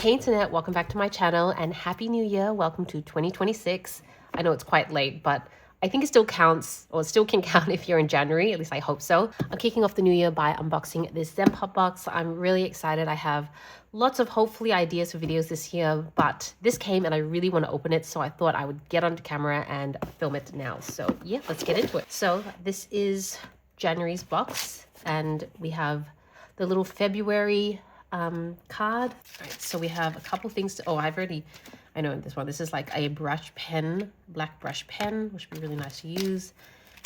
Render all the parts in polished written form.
Hey internet, welcome back to my channel and happy new year. Welcome to 2026. I know it's quite late, but I think it still counts, or it still can count if you're in January, at least I hope so. I'm kicking off the new year by unboxing this Zenpop box. I'm really excited. I have lots of hopefully ideas for videos this year, but this came and I really want to open it, so I thought I would get onto camera and film it now. So yeah, let's get into it. So this is January's box and we have the little February card. All right, so we have a couple things to, I know this one. This is like a brush pen, black brush pen, which would be really nice to use.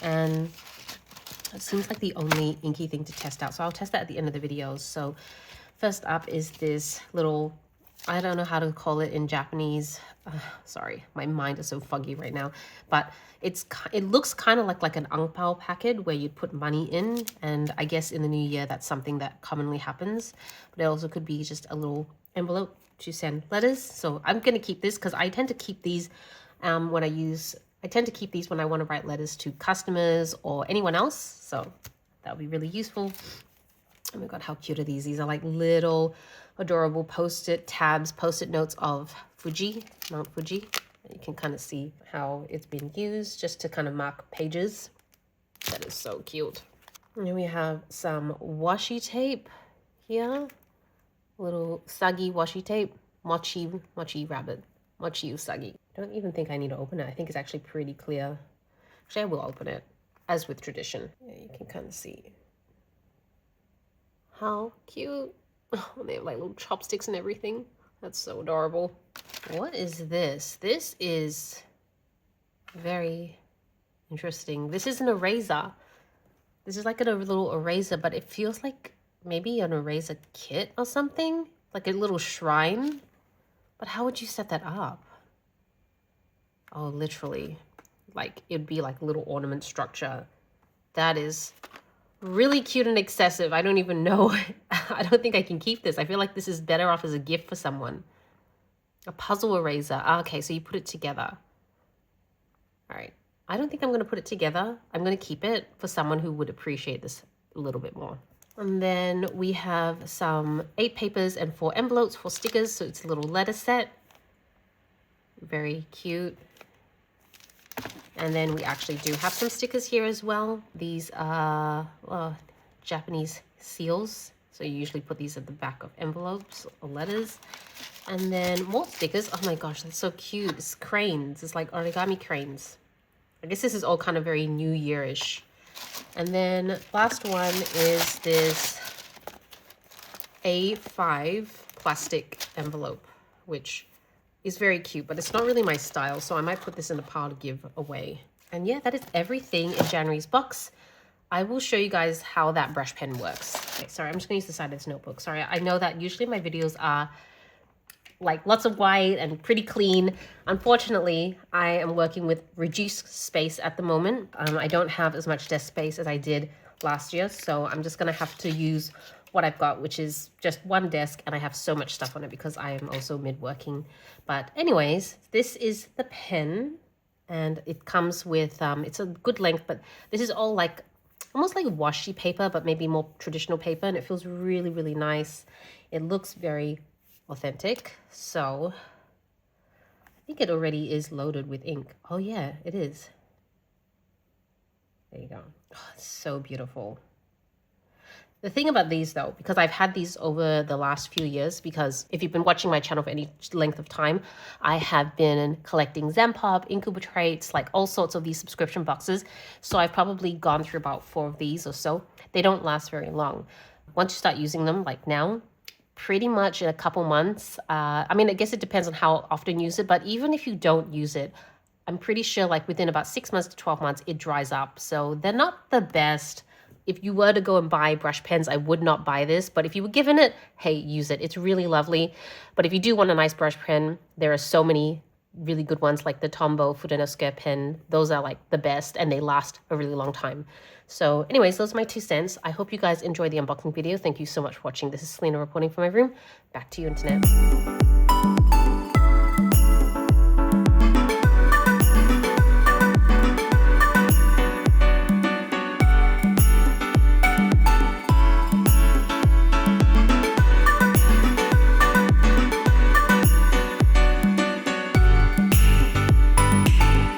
And it seems like the only inky thing to test out. So I'll test that at the end of the video. So first up is this little, I don't know how to call it in Japanese. Sorry, my mind is so foggy right now. But it looks kind of like an ang pao packet where you'd put money in. And I guess in the new year, that's something that commonly happens. But it also could be just a little envelope to send letters. So I'm going to keep this because I tend to keep these when I want to write letters to customers or anyone else. So that would be really useful. Oh my god, how cute are these? These are like little adorable post-it tabs, post-it notes of Mount Fuji. You can kind of see how it's been used just to kind of mark pages. That is so cute. And then we have some washi tape here. Little saggy washi tape. Mochi rabbit. Mochi usagi. I don't even think I need to open it. I think it's actually pretty clear. Actually, I will open it, as with tradition. Yeah, you can kind of see. How cute. Oh, they have like little chopsticks and everything. That's so adorable. What is this? This is very interesting. This is an eraser. This is like a little eraser, but it feels like maybe an eraser kit or something. Like a little shrine. But how would you set that up? Oh, literally. Like, it'd be like a little ornament structure. That is really cute and excessive. I don't even know. I don't think I can keep this. I feel like this is better off as a gift for someone. A puzzle eraser. Okay, so you put it together. All right. I don't think I'm going to put it together. I'm going to keep it for someone who would appreciate this a little bit more. And then we have some 8 papers and 4 envelopes, 4 stickers. So it's a little letter set. Very cute. And then we actually do have some stickers here as well. These are Japanese seals. So you usually put these at the back of envelopes or letters. And then more stickers. Oh my gosh, that's so cute. It's cranes. It's like origami cranes. I guess this is all kind of very New Year-ish. And then last one is this A5 plastic envelope, which is very cute, but it's not really my style, so I might put this in a pile to give away. And yeah, that is everything in January's box. I will show you guys how that brush pen works. Okay, sorry, I'm just gonna use the side of this notebook. Sorry, I know that usually my videos are like lots of white and pretty clean. Unfortunately, I am working with reduced space at the moment. I don't have as much desk space as I did last year, so I'm just gonna have to use what I've got, which is just one desk, and I have so much stuff on it because I am also mid-working. But anyways, this is the pen, and it comes with, it's a good length, but this is all like, almost like washi paper, but maybe more traditional paper, and it feels really, really nice. It looks very authentic, so I think it already is loaded with ink. Oh yeah, it is. There you go. Oh, it's so beautiful. The thing about these though, because I've had these over the last few years, because if you've been watching my channel for any length of time, I have been collecting Zenpop, Incubatrates, like all sorts of these subscription boxes. So I've probably gone through about 4 of these or so. They don't last very long. Once you start using them, like now, pretty much in a couple months, I mean, I guess it depends on how often you use it, but even if you don't use it, I'm pretty sure like within about 6 months to 12 months, it dries up. So they're not the best. If you were to go and buy brush pens, I would not buy this. But if you were given it, hey, use it. It's really lovely. But if you do want a nice brush pen, there are so many really good ones like the Tombow Fudenosuke pen. Those are like the best and they last a really long time. So anyways, those are my 2 cents. I hope you guys enjoyed the unboxing video. Thank you so much for watching. This is Celina reporting from my room. Back to you, internet.